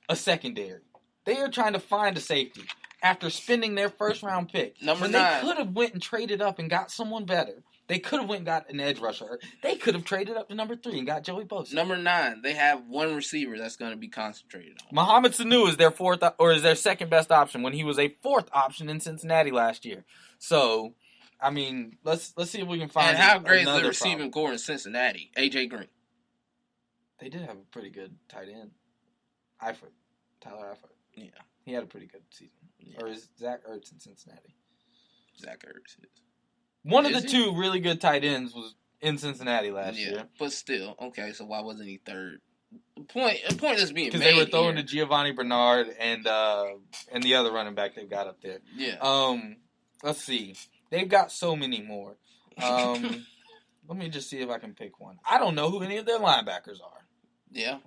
Speaker 1: a secondary. They are trying to find a safety after spending their first round pick.
Speaker 2: Number 9.
Speaker 1: They could have went and traded up and got someone better. They could have went and got an edge rusher. They could have traded up to number 3 and got Joey Bosa.
Speaker 2: Number 9, they have one receiver that's going to be concentrated on.
Speaker 1: Mohamed Sanu is their second best option when he was a 4th option in Cincinnati last year. So, I mean, let's see if we can find.
Speaker 2: And how great is the receiving core in Cincinnati? AJ Green.
Speaker 1: They did have a pretty good tight end, Tyler Eifert.
Speaker 2: Yeah,
Speaker 1: he had a pretty good season. Yeah. Or is Zach Ertz in Cincinnati?
Speaker 2: Zach Ertz is.
Speaker 1: One of the 2 really good tight ends was in Cincinnati last year.
Speaker 2: But still, okay. So why wasn't he 3rd? The point is being made
Speaker 1: because they were throwing to Giovanni Bernard and the other running back they've got up there.
Speaker 2: Yeah.
Speaker 1: Let's see. They've got so many more. Let me just see if I can pick one. I don't know who any of their linebackers are.
Speaker 2: Yeah,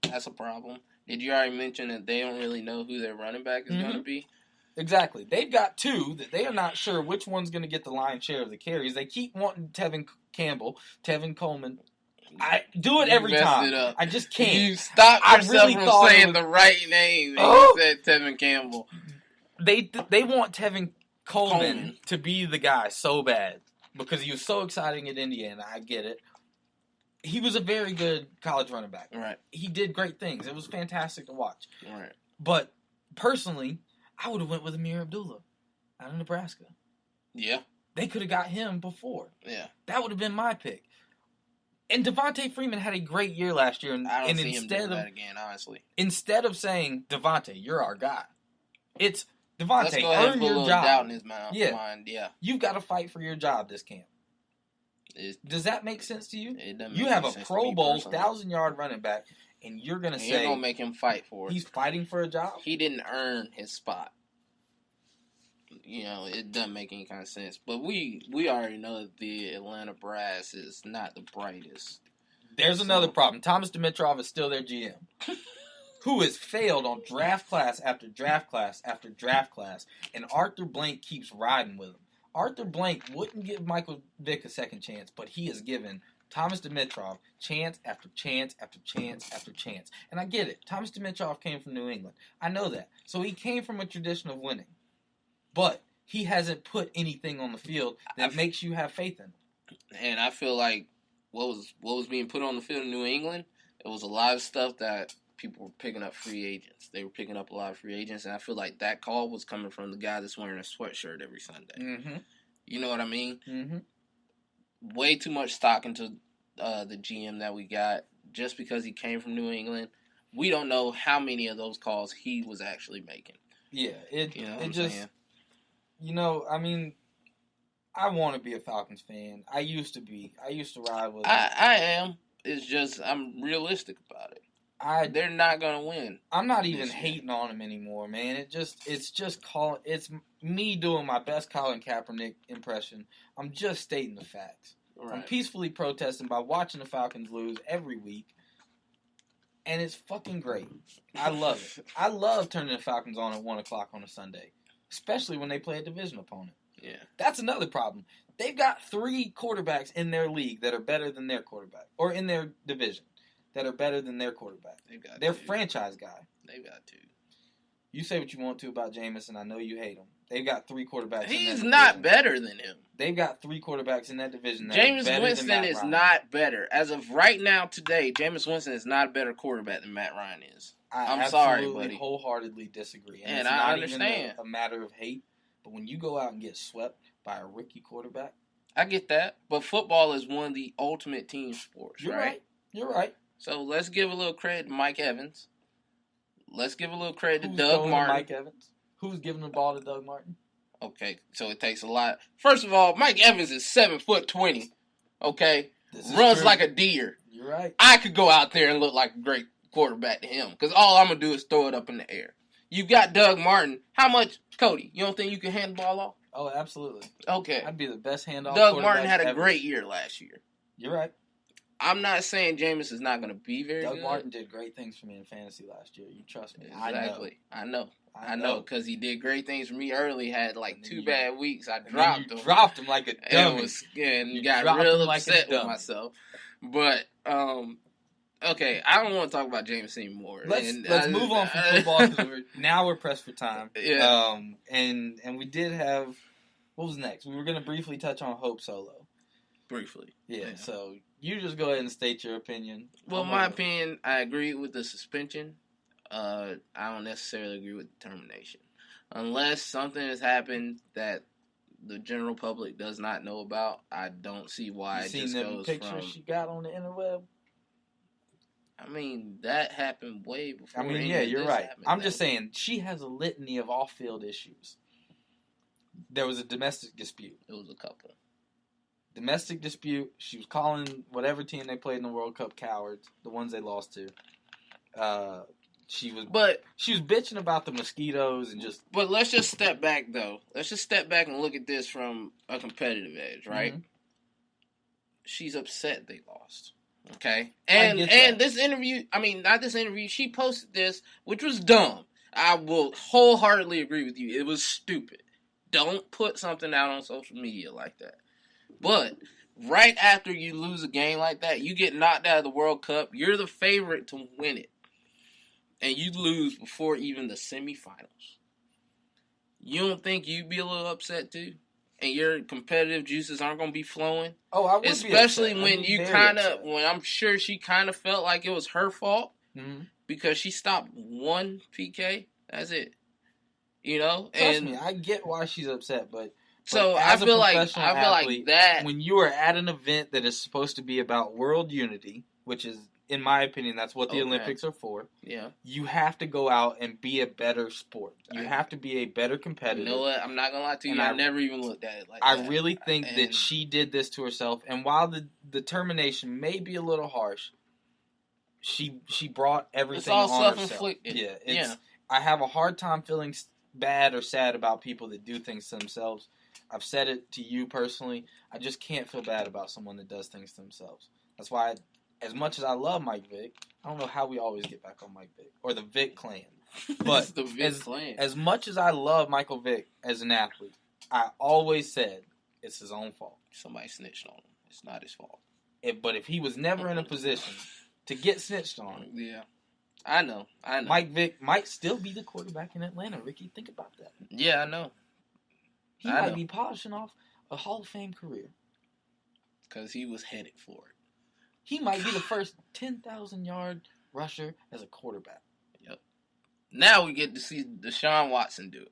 Speaker 2: that's a problem. Did you already mention that they don't really know who their running back is going to be?
Speaker 1: Exactly. They've got 2 that they are not sure which one's going to get the lion's share of the carries. They keep wanting Tevin Campbell, Tevin Coleman. I do it every time. I just can't.
Speaker 2: You stopped yourself from saying the right name and you said Tevin Campbell.
Speaker 1: They want Tevin Coleman to be the guy so bad because he was so exciting at Indiana. I get it. He was a very good college running back.
Speaker 2: Right.
Speaker 1: He did great things. It was fantastic to watch.
Speaker 2: Right.
Speaker 1: But personally, I would have went with Amir Abdullah out of Nebraska.
Speaker 2: Yeah.
Speaker 1: They could have got him before.
Speaker 2: Yeah.
Speaker 1: That would have been my pick. And Devontae Freeman had a great year last year.
Speaker 2: I don't see him doing that again, honestly.
Speaker 1: Instead of saying, Devontae, you're our guy, it's Devontae,
Speaker 2: let's go ahead
Speaker 1: earn
Speaker 2: and put
Speaker 1: your
Speaker 2: a little
Speaker 1: job.
Speaker 2: Doubt in his mind. Yeah.
Speaker 1: You've got to fight for your job this camp. Does that make sense to you?
Speaker 2: It doesn't.
Speaker 1: You have a Pro Bowl 1,000-yard running back, and you're going to say
Speaker 2: you're going to make him fight for it.
Speaker 1: He's fighting for a job?
Speaker 2: He didn't earn his spot. You know, it doesn't make any kind of sense. But we already know that the Atlanta Brass is not the brightest.
Speaker 1: There's another problem. Thomas Dimitrov is still their GM, who has failed on draft class after draft class after draft class, and Arthur Blank keeps riding with him. Arthur Blank wouldn't give Michael Vick a second chance, but he has given Thomas Dimitrov chance after chance after chance after chance. And I get it. Thomas Dimitrov came from New England. I know that. So he came from a tradition of winning. But he hasn't put anything on the field that makes you have faith in him.
Speaker 2: And I feel like what was being put on the field in New England, it was a lot of stuff that people were picking up free agents. They were picking up a lot of free agents, and I feel like that call was coming from the guy that's wearing a sweatshirt every Sunday.
Speaker 1: Mm-hmm.
Speaker 2: You know what I mean?
Speaker 1: Mm-hmm.
Speaker 2: Way too much stock into the GM that we got just because he came from New England. We don't know how many of those calls he was actually making.
Speaker 1: Yeah,
Speaker 2: you know it just, saying?
Speaker 1: You know, I mean, I want to be a Falcons fan. I used to be. I used to ride with them.
Speaker 2: I am. It's just I'm realistic about it. They're not gonna win.
Speaker 1: I'm not even hating on them anymore, man. It's me doing my best Colin Kaepernick impression. I'm just stating the facts. Right. I'm peacefully protesting by watching the Falcons lose every week, and it's fucking great. I love it. I love turning the Falcons on at 1 o'clock on a Sunday, especially when they play a division opponent.
Speaker 2: Yeah,
Speaker 1: that's another problem. They've got 3 quarterbacks in their league that are better than their quarterback, or in their division that are better than their quarterback. Their franchise guy.
Speaker 2: They've got 2.
Speaker 1: You say what you want to about Jameis, and I know you hate him. They've got 3 quarterbacks.
Speaker 2: He's not better than him.
Speaker 1: They've got 3 quarterbacks in that division.
Speaker 2: Jameis Winston is not better. As of right now, today, Jameis Winston is not a better quarterback than Matt Ryan is. I'm sorry, buddy.
Speaker 1: I wholeheartedly disagree.
Speaker 2: And I understand.
Speaker 1: Even a matter of hate, but when you go out and get swept by a rookie quarterback.
Speaker 2: I get that, but football is one of the ultimate team sports,
Speaker 1: You're right. You're right.
Speaker 2: So let's give a little credit to Mike Evans. Let's give a little credit to Doug Martin.
Speaker 1: Mike Evans? Who's giving the ball to Doug Martin?
Speaker 2: Okay, so it takes a lot. First of all, Mike Evans is 7'20". Okay, runs
Speaker 1: true.
Speaker 2: like a deer.
Speaker 1: You're right.
Speaker 2: I could go out there and look like a great quarterback to him because all I'm gonna do is throw it up in the air. You got Doug Martin. How much, Cody? You don't think you can hand the ball off?
Speaker 1: Oh, absolutely.
Speaker 2: Okay.
Speaker 1: I'd be the best handoff.
Speaker 2: Doug Martin had a great year last year.
Speaker 1: You're right.
Speaker 2: I'm not saying Jameis is not going to be very good.
Speaker 1: Doug Martin did great things for me in fantasy last year. You trust me.
Speaker 2: Exactly. I know. Because he did great things for me early. Had like 2 bad weeks. I dropped him.
Speaker 1: Dropped him like a dummy.
Speaker 2: And got real upset with myself. But, okay, I don't want to talk about Jameis anymore.
Speaker 1: Let's move on from football because now we're pressed for time.
Speaker 2: Yeah.
Speaker 1: And we did have, what was next? We were going to briefly touch on Hope Solo.
Speaker 2: Briefly.
Speaker 1: Yeah, so you just go ahead and state your opinion.
Speaker 2: Well, my opinion, I agree with the suspension. I don't necessarily agree with the termination. Unless something has happened that the general public does not know about, I don't see why it just goes from...
Speaker 1: You seen the pictures she got on the interweb?
Speaker 2: I mean, that happened way before.
Speaker 1: I mean, yeah, you're right. I'm just saying, she has a litany of off-field issues. There was a domestic dispute.
Speaker 2: It was a couple.
Speaker 1: Domestic dispute. She was calling whatever team they played in the World Cup cowards, the ones they lost to. She was bitching about the mosquitoes and just.
Speaker 2: But let's just step back though. Let's just step back and look at this from a competitive edge, right? Mm-hmm. She's upset they lost. Okay, and this interview. I mean, not this interview. She posted this, which was dumb. I will wholeheartedly agree with you. It was stupid. Don't put something out on social media like that. But right after you lose a game like that, you get knocked out of the World Cup. You're the favorite to win it. And you lose before even the semifinals. You don't think you'd be a little upset too? And your competitive juices aren't going to be flowing?
Speaker 1: Oh, I would
Speaker 2: especially be when you kind of, when I'm sure she kind of felt like it was her fault. Mm-hmm. Because she stopped one PK. That's it. You know?
Speaker 1: Trust me, I get why she's upset, but...
Speaker 2: So I feel like that
Speaker 1: when you are at an event that is supposed to be about world unity, which is, in my opinion, that's what the Olympics are for.
Speaker 2: Yeah,
Speaker 1: you have to go out and be a better sport. You have to be a better competitor.
Speaker 2: You know what? I'm not gonna lie to you. I never even looked at it like
Speaker 1: that.
Speaker 2: I
Speaker 1: really think that she did this to herself. And while the termination may be a little harsh, she brought everything on herself. It's all self-inflicted. Yeah. I have a hard time feeling bad or sad about people that do things to themselves. I've said it to you personally. I just can't feel bad about someone that does things to themselves. That's why, as much as I love Mike Vick, I don't know how we always get back on Mike Vick or the Vick clan. But
Speaker 2: the Vick clan.
Speaker 1: As much as I love Michael Vick as an athlete, I always said it's his own fault.
Speaker 2: Somebody snitched on him. It's not his fault.
Speaker 1: But if he was never in a position to get snitched on,
Speaker 2: yeah, I know.
Speaker 1: Mike Vick might still be the quarterback in Atlanta. Ricky, think about that.
Speaker 2: Yeah, I know.
Speaker 1: He might be polishing off a Hall of Fame career.
Speaker 2: Because he was headed for it.
Speaker 1: He might be the first 10,000-yard rusher as a quarterback.
Speaker 2: Yep. Now we get to see Deshaun Watson do it.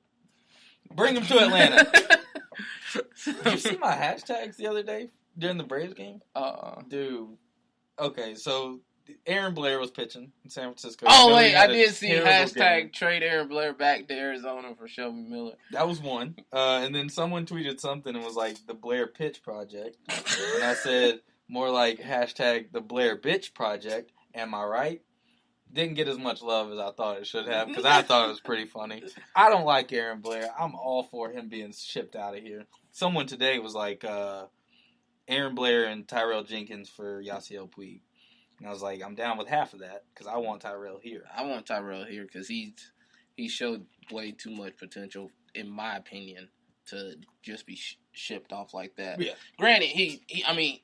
Speaker 1: Bring him to Atlanta. Did you see my hashtags the other day during the Braves game? Dude. Okay, so Aaron Blair was pitching in San Francisco.
Speaker 2: Oh, wait, I did see hashtag trade Aaron Blair back to Arizona for Shelby Miller.
Speaker 1: That was one. And then someone tweeted something and was like, the Blair Pitch Project. And I said, more like hashtag the Blair Bitch Project. Am I right? Didn't get as much love as I thought it should have because I thought it was pretty funny. I don't like Aaron Blair. I'm all for him being shipped out of here. Someone today was like, Aaron Blair and Tyrell Jenkins for Yasiel Puig. And I was like, I'm down with half of that because I want Tyrell here.
Speaker 2: I want Tyrell here because he showed way too much potential, in my opinion, to just be shipped off like that. Yeah. Granted, I mean,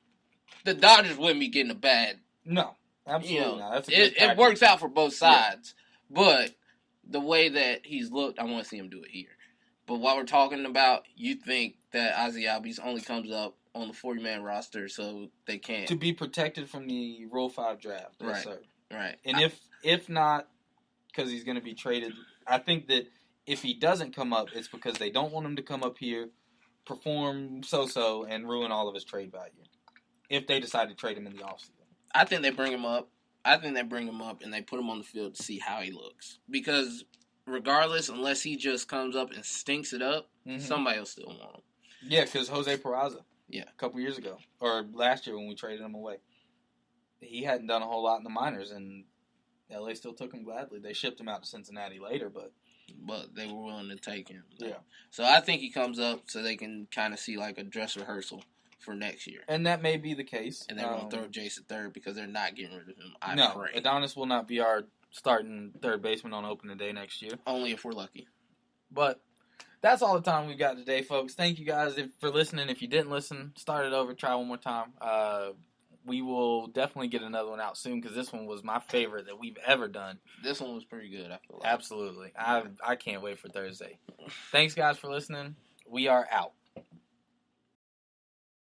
Speaker 2: the Dodgers wouldn't be getting a bad.
Speaker 1: No, absolutely not. That's
Speaker 2: it works out for both sides, but the way that he's looked, I want to see him do it here. But while we're talking about, you think that Ozzie Albies only comes up on the 40-man roster so they can't...
Speaker 1: To be protected from the Rule 5 draft.
Speaker 2: Right.
Speaker 1: Yes, sir.
Speaker 2: Right.
Speaker 1: And if not, because he's going to be traded, I think that if he doesn't come up, it's because they don't want him to come up here, perform so-so, and ruin all of his trade value. If they decide to trade him in the offseason.
Speaker 2: I think they bring him up. and they put him on the field to see how he looks. Because regardless, unless he just comes up and stinks it up, somebody will still want him.
Speaker 1: Yeah, because Jose Peraza.
Speaker 2: Yeah.
Speaker 1: A couple years ago. Or last year when we traded him away. He hadn't done a whole lot in the minors, and LA still took him gladly. They shipped him out to Cincinnati later, but
Speaker 2: but they were willing to take him.
Speaker 1: Yeah.
Speaker 2: So I think he comes up so they can kind of see like a dress rehearsal for next year.
Speaker 1: And that may be the case.
Speaker 2: And they're going to throw Jason third because they're not getting rid of him. I pray.
Speaker 1: Adonis will not be our starting third baseman on opening day next year.
Speaker 2: Only if we're lucky.
Speaker 1: But that's all the time we've got today, folks. Thank you guys for listening. If you didn't listen, start it over, try one more time. We will definitely get another one out soon because this one was my favorite that we've ever done.
Speaker 2: This one was pretty good, I feel like.
Speaker 1: Absolutely. I can't wait for Thursday. Thanks, guys, for listening. We are out.